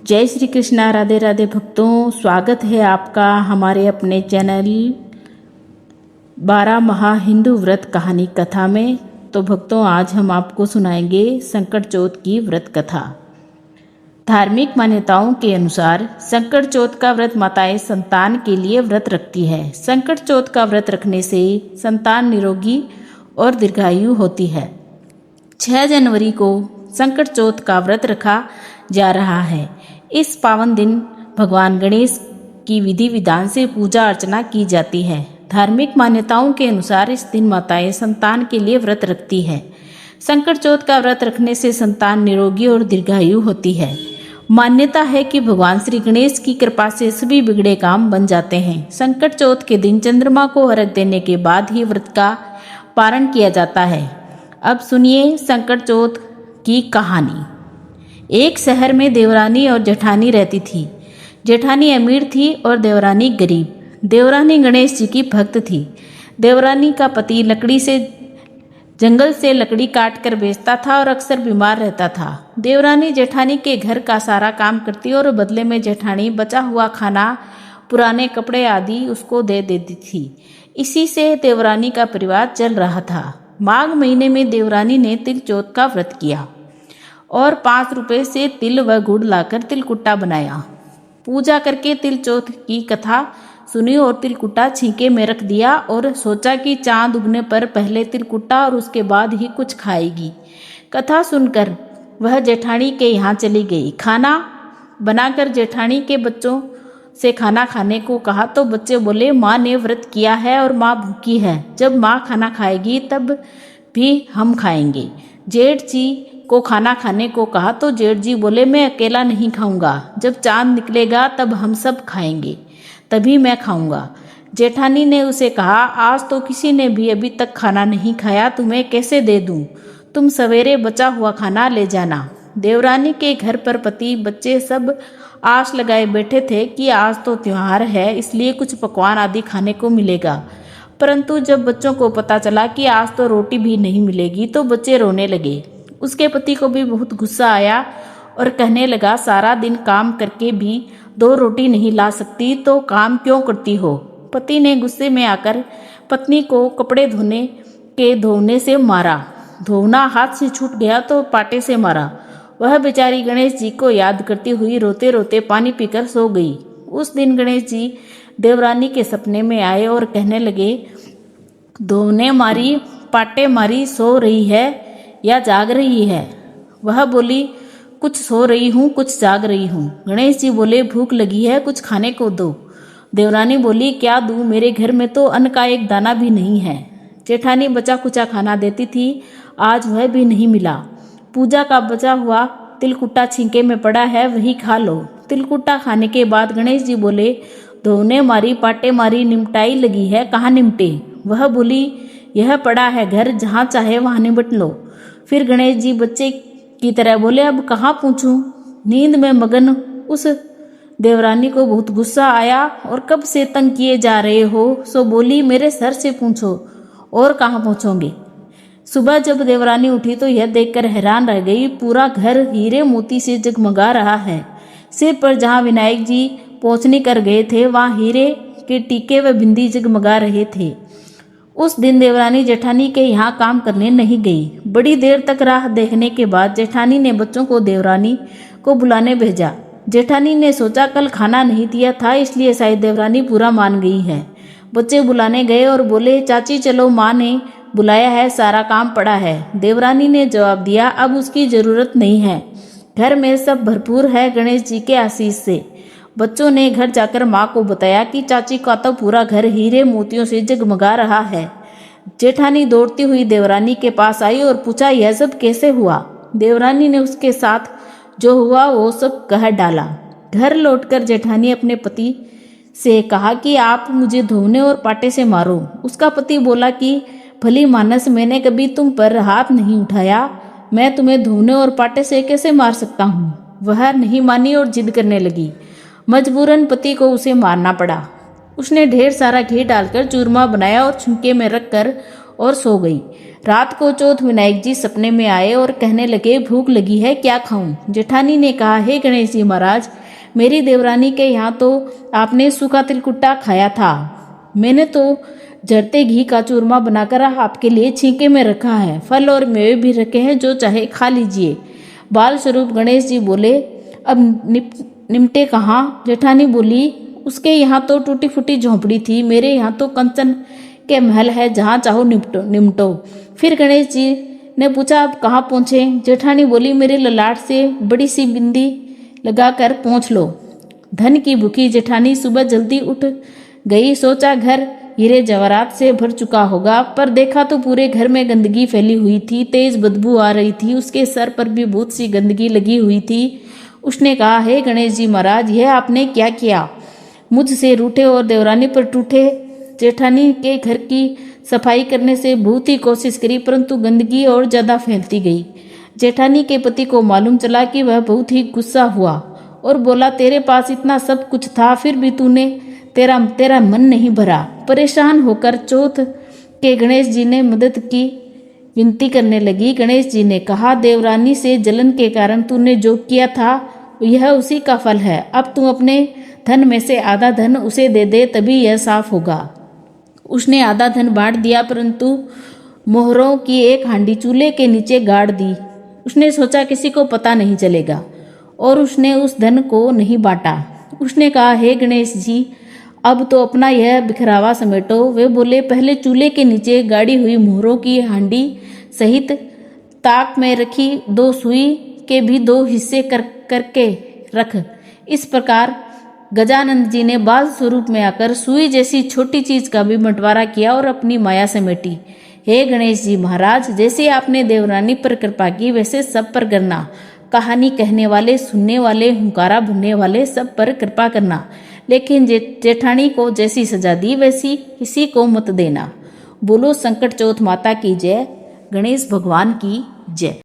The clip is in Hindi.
जय श्री कृष्णा। राधे राधे भक्तों, स्वागत है आपका हमारे अपने चैनल 12 महा हिंदू व्रत कहानी कथा में। तो भक्तों, आज हम आपको सुनाएंगे संकट चौथ की व्रत कथा। धार्मिक मान्यताओं के अनुसार संकट चौथ का व्रत माताएं संतान के लिए व्रत रखती है। संकट चौथ का व्रत रखने से संतान निरोगी और दीर्घायु होती है। 6 जनवरी को संकट चौथ का व्रत रखा जा रहा है। इस पावन दिन भगवान गणेश की विधि विधान से पूजा अर्चना की जाती है। धार्मिक मान्यताओं के अनुसार इस दिन माताएं संतान के लिए व्रत रखती है। संकट चौथ का व्रत रखने से संतान निरोगी और दीर्घायु होती है। मान्यता है कि भगवान श्री गणेश की कृपा से सभी बिगड़े काम बन जाते हैं। संकट चौथ के दिन चंद्रमा को अर्घ्य देने के बाद ही व्रत का पारण किया जाता है। अब सुनिए संकट चौथ की कहानी। एक शहर में देवरानी और जेठानी रहती थी। जेठानी अमीर थी और देवरानी गरीब। देवरानी गणेश जी की भक्त थी। देवरानी का पति जंगल से लकड़ी काट कर बेचता था और अक्सर बीमार रहता था। देवरानी जेठानी के घर का सारा काम करती और बदले में जेठानी बचा हुआ खाना, पुराने कपड़े आदि उसको दे देती थी। इसी से देवरानी का परिवार चल रहा था। माघ महीने में देवरानी ने तिल चौथ का व्रत किया और 5 रुपए से तिल व गुड़ लाकर तिलकुट्टा बनाया। पूजा करके तिल चौथ की कथा सुनी और तिलकुट्टा छींके में रख दिया और सोचा कि चांद उगने पर पहले तिलकुट्टा और उसके बाद ही कुछ खाएगी। कथा सुनकर वह जेठानी के यहाँ चली गई। खाना बनाकर जेठानी के बच्चों से खाना खाने को कहा तो बच्चे बोले, माँ ने व्रत किया है और माँ भूखी है। जब माँ खाना खाएगी तब भी हम खाएंगे। जेठ जी को खाना खाने को कहा तो जेठ जी बोले, मैं अकेला नहीं खाऊंगा। जब चांद निकलेगा तब हम सब खाएंगे, तभी मैं खाऊंगा। जेठानी ने उसे कहा, आज तो किसी ने भी अभी तक खाना नहीं खाया, तुम्हें कैसे दे दूं? तुम सवेरे बचा हुआ खाना ले जाना। देवरानी के घर पर पति बच्चे सब आस लगाए बैठे थे कि आज तो त्योहार है, इसलिए कुछ पकवान आदि खाने को मिलेगा। परंतु जब बच्चों को पता चला कि आज तो रोटी भी नहीं मिलेगी तो बच्चे रोने लगे। उसके पति को भी बहुत गुस्सा आया और कहने लगा, सारा दिन काम करके भी 2 रोटी नहीं ला सकती तो काम क्यों करती हो? पति ने गुस्से में आकर पत्नी को कपड़े धोने से मारा। धोना हाथ से छूट गया तो पाटे से मारा। वह बेचारी गणेश जी को याद करती हुई रोते रोते पानी पीकर सो गई। उस दिन गणेश जी देवरानी के सपने में आए और कहने लगे, धोने मारी, पाटे मारी, सो रही है या जाग रही है? वह बोली, कुछ सो रही हूँ, कुछ जाग रही हूँ। गणेश जी बोले, भूख लगी है, कुछ खाने को दो। देवरानी बोली, क्या दूँ? मेरे घर में तो अन्न का एक दाना भी नहीं है। जेठानी बचा कुचा खाना देती थी, आज वह भी नहीं मिला। पूजा का बचा हुआ तिलकुट्टा छींके में पड़ा है, वही खा लो। तिलकुट्टा खाने के बाद गणेश जी बोले, धोने मारी, पाटे मारी, निमटाई लगी है, कहाँ निमटे? वह बोली, यह पड़ा है घर, जहाँ चाहे वहाँ निमट लो। फिर गणेश जी बच्चे की तरह बोले, अब कहाँ पूछूं? नींद में मगन उस देवरानी को बहुत गुस्सा आया और कब से तंग किए जा रहे हो? सो बोली, मेरे सर से पूछो और कहाँ पहुँचोगे? सुबह जब देवरानी उठी तो यह देखकर हैरान रह गई, पूरा घर हीरे मोती से जगमगा रहा है। सिर पर जहाँ विनायक जी पहुँचने कर गए थे वहाँ हीरे के टीके व बिंदी जगमगा रहे थे। उस दिन देवरानी जेठानी के यहाँ काम करने नहीं गई। बड़ी देर तक राह देखने के बाद जेठानी ने बच्चों को देवरानी को बुलाने भेजा। जेठानी ने सोचा कल खाना नहीं दिया था, इसलिए शायद देवरानी पूरा मान गई है। बच्चे बुलाने गए और बोले, चाची चलो, माँ ने बुलाया है, सारा काम पड़ा है। देवरानी ने जवाब दिया, अब उसकी जरूरत नहीं है, घर में सब भरपूर है गणेश जी के आशीष से। बच्चों ने घर जाकर माँ को बताया कि चाची का तो पूरा घर हीरे मोतियों से जगमगा रहा है। जेठानी दौड़ती हुई देवरानी के पास आई और पूछा, यह सब कैसे हुआ? देवरानी ने उसके साथ जो हुआ वो सब कह डाला। घर लौटकर जेठानी अपने पति से कहा कि आप मुझे धोने और पाटे से मारो। उसका पति बोला कि भली मानस, मैंने कभी तुम पर हाथ नहीं उठाया, मैं तुम्हें धोने और पाटे से कैसे मार सकता हूँ? वह नहीं मानी और जिद करने लगी। मजबूरन पति को उसे मारना पड़ा। उसने ढेर सारा घी डालकर चूरमा बनाया और छुंके में रखकर और सो गई। रात को चौथ विनायक जी सपने में आए और कहने लगे, भूख लगी है, क्या खाऊं। जेठानी ने कहा, हे गणेश जी महाराज, मेरी देवरानी के यहाँ तो आपने सूखा तिलकुट्टा खाया था। मैंने तो जरते घी का चूरमा बनाकर आपके लिए छींके में रखा है। फल और मेवे भी रखे हैं, जो चाहे खा लीजिए। बाल स्वरूप गणेश जी बोले, अब निमटे कहाँ। जेठानी बोली, उसके यहाँ तो टूटी फूटी झोंपड़ी थी, मेरे यहाँ तो कंचन के महल है, जहाँ चाहो निमटो। फिर गणेश जी ने पूछा, अब कहाँ पहुँचे। जेठानी बोली, मेरे ललाट से बड़ी सी बिंदी लगाकर पहुँच लो। धन की भूखी जेठानी सुबह जल्दी उठ गई। सोचा घर हीरे जवाहरात से भर चुका होगा, पर देखा तो पूरे घर में गंदगी फैली हुई थी, तेज बदबू आ रही थी, उसके सर पर भी बहुत सी गंदगी लगी हुई थी। उसने कहा, हे गणेश जी महाराज, यह आपने क्या किया। मुझसे रूठे और देवरानी पर टूटे। जेठानी के घर की सफाई करने से बहुत ही कोशिश करी, परंतु गंदगी और ज्यादा फैलती गई। जेठानी के पति को मालूम चला कि वह बहुत ही गुस्सा हुआ और बोला, तेरे पास इतना सब कुछ था, फिर भी तूने तेरा मन नहीं भरा। परेशान होकर चौथ के गणेश जी ने मदद की विनती करने लगी। गणेश जी ने कहा, देवरानी से जलन के कारण तूने जो किया था यह उसी का फल है। अब तू अपने धन में से आधा धन उसे दे दे, तभी यह साफ होगा। उसने आधा धन बांट दिया, परंतु मोहरों की एक हांडी चूल्हे के नीचे गाड़ दी। उसने सोचा किसी को पता नहीं चलेगा, और उसने उस धन को नहीं बांटा। उसने कहा, हे गणेश जी, अब तो अपना यह बिखरावा समेटो। वे बोले, पहले चूल्हे के नीचे गाड़ी हुई मोहरों की हांडी सहित ताक में रखी 2 सुई के भी 2 हिस्से करके रख। इस प्रकार गजानंद जी ने बाल स्वरूप में आकर सुई जैसी छोटी चीज का भी बंटवारा किया और अपनी माया समेटी। हे गणेश जी महाराज, जैसे आपने देवरानी पर कृपा की, वैसे सब पर करना। कहानी कहने वाले, सुनने वाले, हुंकारा भरने वाले सब पर कृपा करना। लेकिन जेठानी को जैसी सजा दी, वैसी किसी को मत देना। बोलो संकट चौथ माता की जय, गणेश भगवान की जय।